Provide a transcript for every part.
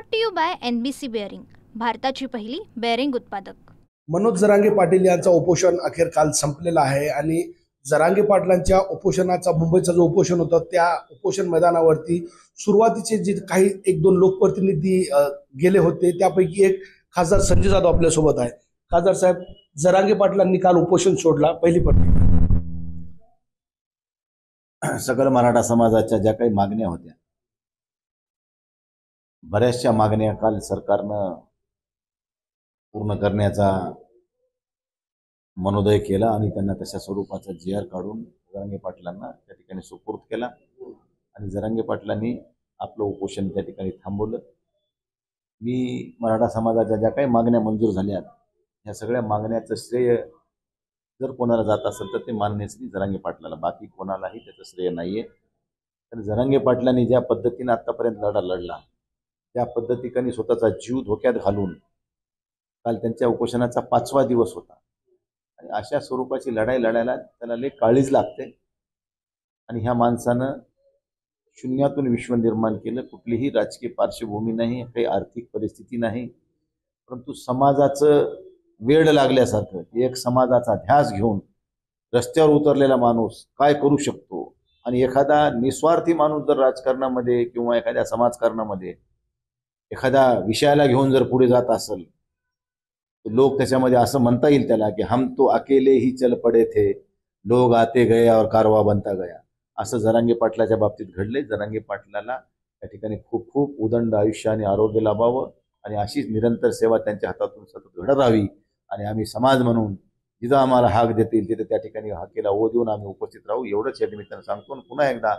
Brought to you by NBC bearing, भारताची पहिली bearing उत्पादक। मनोज जरांगे पाटील यांचा उपोषण अखेर काल संपलेला आहे आणि जरांगे पाटलांच्या उपोषणाचा मुंबईचा जो उपोषण होता त्या उपोषण मैदानावरती सुरुवातीचे जे काही एक दोन लोकप्रतिनिधी गेले होते त्यापैकी एक खासदार संजय जाधव आपल्यासोबत आहे। खासदार साहेब, जरांगे पाटलांनी काल उपोषण सोडला, पहिली प्रतिक्रिया। सकल मराठा समाजाच्या ज्या काही मागण्या होत्या, बऱ्याचशा मागण्या काल सरकारनं पूर्ण करण्याचा मनोदय केला आणि त्यांना तशा स्वरूपाचा GR काढून जरांगे पाटलांना त्या ठिकाणी सुपूर्द केला आणि जरांगे पाटलांनी आपलं उपोषण त्या ठिकाणी थांबवलं। मी मराठा समाजाच्या ज्या काही मागण्या मंजूर झाल्या ह्या सगळ्या मागण्याचं श्रेय जर कोणाला जात असेल तर ते माननीय श्री जरांगे पाटलाला, बाकी कोणालाही त्याचं श्रेय नाहीये। तर जरांगे पाटलांनी ज्या पद्धतीने आतापर्यंत लढा लढला त्या पद्धतीने स्वतःचा जीव धोक्यात घालून काल त्यांच्या उपोषणाचा 5वा दिवस होता आणि अशा स्वरूपाची लढाई लढायला त्याला लई काळीज लागते आणि ह्या माणसानं शून्यातून विश्व निर्माण केलं। कुठलीही राजकीय पार्श्वभूमी नाही, काही आर्थिक परिस्थिती नाही, परंतु समाजाचं वेड लागल्यासारखं एक समाजाचा ध्यास घेऊन रस्त्यावर उतरलेला माणूस काय करू शकतो आणि एखादा निस्वार्थी माणूस जर राजकारणामध्ये किंवा एखाद्या समाजकारणामध्ये एखाद्या विषयाला घेऊन जर पुढे जात असेल तर लोक त्याच्यामध्ये असं म्हणता येईल त्याला की हम तो अकेले ही चल पडे थे, लोग आते गए और कारवा बनता गया। असं जरांगे पाटलाच्या बाबतीत घडले। जरांगे पाटलाला त्या ठिकाणी खूप खूप उदंड आयुष्य आणि आरोग्य लाभावं आणि अशीच निरंतर सेवा त्यांच्या हातातून सतत घडत राहावी आणि आम्ही समाज म्हणून जिथं आम्हाला हाक देतील तिथे त्या ठिकाणी हाकेला ओ देऊन आम्ही उपस्थित राहू, एवढंच या निमित्तानं सांगतो। पुन्हा एकदा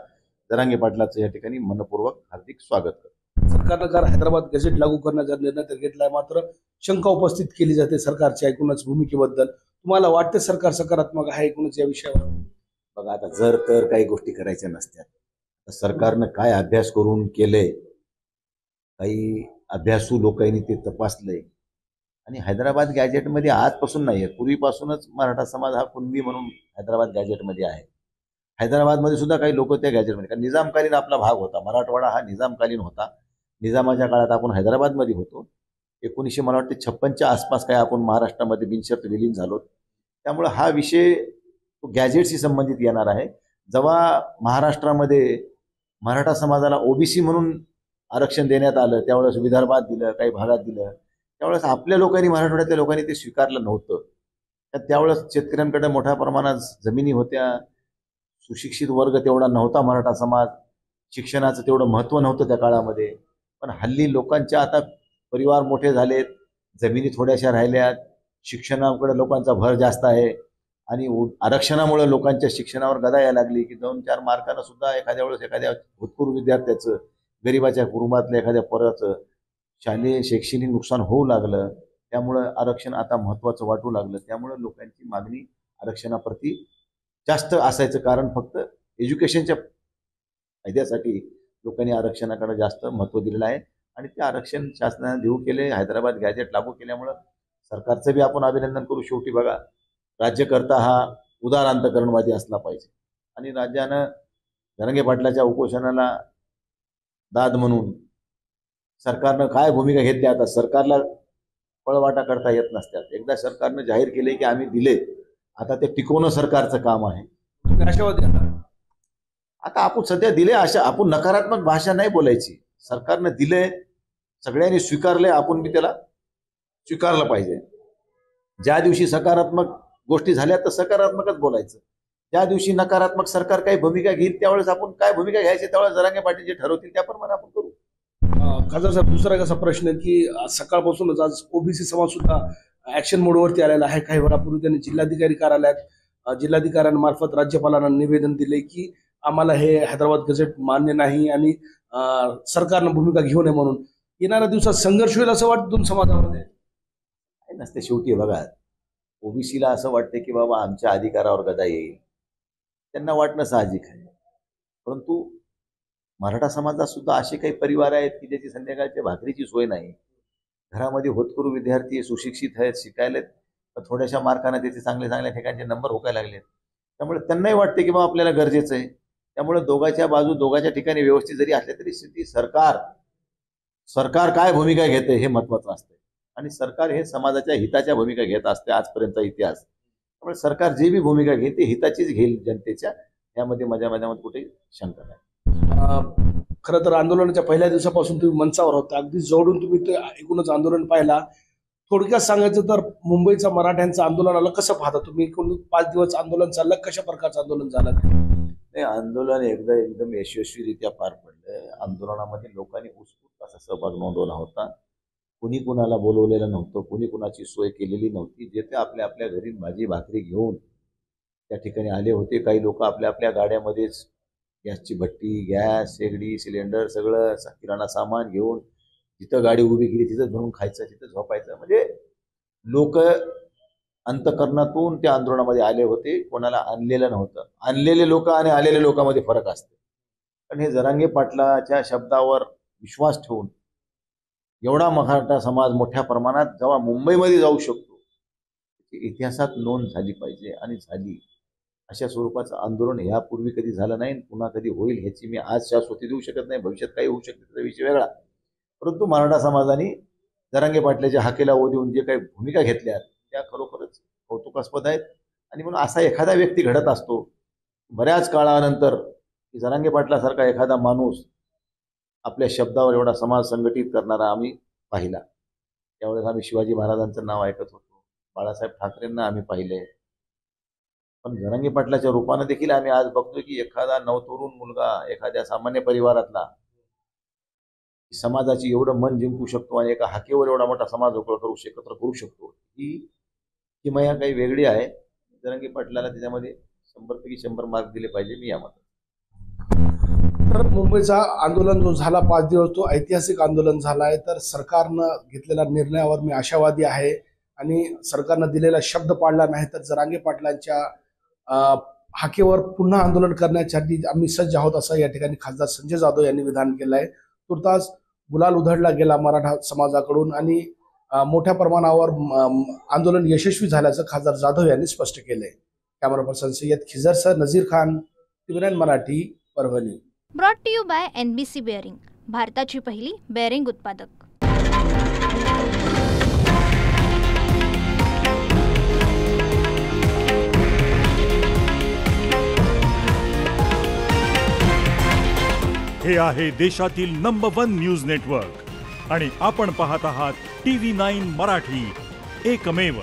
जरांगे पाटलाचं या ठिकाणी मनपूर्वक हार्दिक स्वागत करतो। सरकारनं काल हैदराबाद गॅझेट लागू करण्याचा निर्णय तर घेतलाय, मात्र शंका उपस्थित केली जाते सरकारच्या एकूणच भूमिकेबद्दल। तुम्हाला वाटते सरकार सकारात्मक आहे एकूणच या विषयावर? बघा, आता जर तर काही गोष्टी करायच्या नसत्यात तर सरकारनं काय अभ्यास करून केले, काही अभ्यासू लोकांनी ते तपासले आणि हैदराबाद गॅजेटमध्ये आजपासून नाही आहे, पूर्वीपासूनच मराठा समाज हा कुणबी म्हणून हैदराबाद गॅजेटमध्ये आहे। हैदराबादमध्ये सुद्धा काही लोक त्या गॅजेटमध्ये, कारण निजामकालीन आपला भाग होता, मराठवाडा हा निजामकालीन होता। निजामाच्या काळात आपण हैदराबादमध्ये होतो। 1956च्या आसपास काय आपण महाराष्ट्रामध्ये बिनशर्त विलीन झालो। त्यामुळे हा विषय तो गॅजेटशी संबंधित येणार आहे। जेव्हा महाराष्ट्रामध्ये मराठा समाजाला OBC म्हणून आरक्षण देण्यात आलं त्यावेळेस विदर्भात दिलं, काही भागात दिलं, त्यावेळेस आपल्या लोकांनी, मराठवाड्यातल्या लोकांनी ते स्वीकारलं नव्हतं। त्यावेळेस शेतकऱ्यांकडे मोठ्या प्रमाणात जमिनी होत्या, सुशिक्षित वर्ग तेवढा नव्हता मराठा समाज, शिक्षणाचं तेवढं महत्त्व नव्हतं त्या काळामध्ये। पण हल्ली लोकांच्या आता परिवार मोठे झालेत, जमिनी थोड्याशा राहिल्यात, शिक्षणाकडे लोकांचा भर जास्त आहे आणि आरक्षणामुळे लोकांच्या शिक्षणावर गदा यायला लागली की 2-4 मार्कानं सुद्धा एखाद्या वेळेस एखाद्या भूतपूर्व विद्यार्थ्याचं, गरिबाच्या कुटुंबातल्या एखाद्या पोराचं शालेय शैक्षणिक नुकसान होऊ लागलं। त्यामुळं आरक्षण आता महत्त्वाचं वाटू लागलं। त्यामुळं लोकांची मागणी आरक्षणाप्रती जास्त असायचं कारण फक्त एज्युकेशनच्या फायद्यासाठी लोकांनी आरक्षणाकडे जास्त महत्त्व दिलेलं आहे आणि ते आरक्षण शासनाने देऊ केले। हैदराबाद गॅजेट लागू केल्यामुळं सरकारचं बी आपण अभिनंदन करू। शेवटी बघा, राज्यकर्ता हा उदार अंतकरणवादी असला पाहिजे आणि राज्यानं जरांगे पाटलाच्या उपोषणाला दाद म्हणून सरकारनं काय भूमिका घेतली, आता सरकारला पळवाटा करता येत नसतात। एकदा सरकारनं जाहीर केले की आम्ही दिले, आता ते टिकवणं सरकारचं काम आहे। आशावादी आता आपण सध्या दिले, अशा आपण नकारात्मक भाषा नाही बोलायची। सरकारनं दिले, सगळ्यांनी स्वीकारले, आपण बी त्याला स्वीकारलं पाहिजे। ज्या दिवशी सकारात्मक गोष्टी झाल्या तर सकारात्मकच बोलायचं, ज्या दिवशी नकारात्मक सरकार काही भूमिका घेईल त्यावेळेस आपण काय भूमिका घ्यायची त्यावेळेस जरांगे पाटील जे ठरवतील त्याप्रमाणे आपण करू। खासदार साहेब, दुसरा एक असा प्रश्न की सकाळपासूनच आज OBC समाज सुद्धा ऍक्शन मोडवरती आलेला आहे। काही वेळापूर्वी त्यांनी जिल्हाधिकारी कार्यालयात जिल्हाधिकाऱ्यांमार्फत राज्यपालांना निवेदन दिले की आम्हाला हे हैदराबाद गॅझेट मान्य नाही आणि सरकारनं भूमिका घेऊ नये म्हणून। येणाऱ्या दिवसात संघर्ष होईल असं वाटतं दोन समाजामध्ये? काय नसते, शेवटी बघा, OBCला असं वाटतं की बाबा आमच्या अधिकारावर गदा येईल, त्यांना वाटणं साहजिक आहे। परंतु मराठा समाजात सुद्धा असे काही परिवार आहेत की ज्याची संध्याकाळच्या भाकरीची सोय नाही, घरामध्ये होतकरू विद्यार्थी सुशिक्षित आहेत, शिकायला थोड्याशा मार्काने त्याचे चांगले चांगल्या ठिकाणचे नंबर होकायला लागलेत। त्यामुळे त्यांनाही वाटते की बाबा आपल्याला गरजेचं आहे। त्यामुळे दोघांच्या बाजू दोघांच्या ठिकाणी व्यवस्थित जरी असल्या तरी सरकार सरकार काय भूमिका घेते हे महत्वाचं असते आणि सरकार हे समाजाच्या हिताच्या भूमिका घेत असते आजपर्यंतचा इतिहास. त्यामुळे सरकार जी बी भूमिका घेईल ती हिताचीच घेईल जनतेच्या, यामध्ये माझ्यामध्ये कुठे शंका नाही. खरं तर आंदोलनाच्या पहिल्या दिवसापासून तुम्ही मंचावर होता, अगदी जवळून तुम्ही ते एकूणच आंदोलन पाहिला. थोडक्यात सांगायचं तर मुंबईचा मराठ्यांचं आंदोलनाला कसं पाहता तुम्ही? एकूण 5 दिवस आंदोलन चाललं, कशा प्रकारचं आंदोलन झालं? नाही, आंदोलन एकदम यशस्वीरित्या पार पडलं. आंदोलनामध्ये लोकांनी उत्स्फूर्त असा सहभाग नोंदवला होता. कुणी कुणाला बोलवलेलं नव्हतं, कुणी कुणाची सोय केलेली नव्हती. जे ते आपल्या आपल्या घरी भाजी भाकरी घेऊन त्या ठिकाणी आले होते. काही लोक आपल्या आपल्या गाड्यामध्येच गॅसची भट्टी, गॅस, शेगडी, सिलेंडर सगळं किराणा सामान घेऊन जिथं गाडी उभी केली तिथंच भरून खायचं, तिथं झोपायचं. म्हणजे लोक अंतकरणातून त्या आंदोलनामध्ये आले होते, कोणाला आणलेलं नव्हतं. आणलेले लोक आणि आलेले लोकांमध्ये फरक असते. पण हे जरांगे पाटलाच्या शब्दावर विश्वास ठेवून एवढा मराठा समाज मोठ्या प्रमाणात जेव्हा मुंबईमध्ये जाऊ शकतो, इतिहासात नोंद झाली पाहिजे आणि झाली. अशा स्वरूपाचं आंदोलन यापूर्वी कधी झालं नाही, पुन्हा कधी होईल ह्याची मी आज शाश्वती देऊ शकत नाही. भविष्यात काही होऊ शकते त्याचा विषय वेगळा. परंतु मराठा समाजाने जरांगे पाटलाच्या हाकेला ओ देऊन जे काही भूमिका घेतल्या त्या खरोखरच कौतुकास्पद आहेत. आणि म्हणून असा एखादा व्यक्ती घडत असतो बऱ्याच काळानंतर की जरांगे पाटलासारखा एखादा माणूस आपल्या शब्दावर एवढा समाज संघटित करणारा आम्ही पाहिला. त्यावेळेस आम्ही शिवाजी महाराजांचं नाव ऐकत होतो, बाळासाहेब ठाकरेंना आम्ही पाहिले. पण जरांगे पाटलाच्या रूपानं देखील आम्ही आज बघतोय की एखादा नवतरुण मुलगा एखाद्या सामान्य परिवारातला समाजाची एवढं मन जिंकू शकतो आणि एका हाकेवर एवढा मोठा समाज एकत्र करू शकतो, ही किमया काही वेगळी आहे. जरांगे पाटलाला त्याच्यामध्ये 100पैकी 100 मार्क दिले पाहिजे, मी यामध्ये. तर मुंबईचा आंदोलन जो झाला 5 दिवस, तो ऐतिहासिक आंदोलन झाला आहे. तर सरकारनं घेतलेल्या निर्णयावर मी आशावादी आहे आणि सरकारनं दिलेला शब्द पाळला नाही तर जरांगे पाटलांच्या हाकेवर पुन्हा आंदोलन करण्यासाठी आम्ही सज्ज आहोत, असं या ठिकाणी खासदार संजय जाधव यांनी विधान केलं आहे. तुर्तास गुलाल उधळला गेला मराठा समाजाकडून आणि मोठ्या प्रमाणावर आंदोलन यशस्वी झाल्याचं खासदार जाधव यांनी स्पष्ट केलंय. कॅमेरा पर्सन सय्यद खिजरसह Nazir Khan, TV9 Marathi, Parbhani. Brought to you by NBC bearing, भारताची पहिली बेअरिंग उत्पादक. हे आहे देशातील नंबर 1 न्यूज नेटवर्क आणि आपण पाहत आहात TV9 मराठी, एकमेव.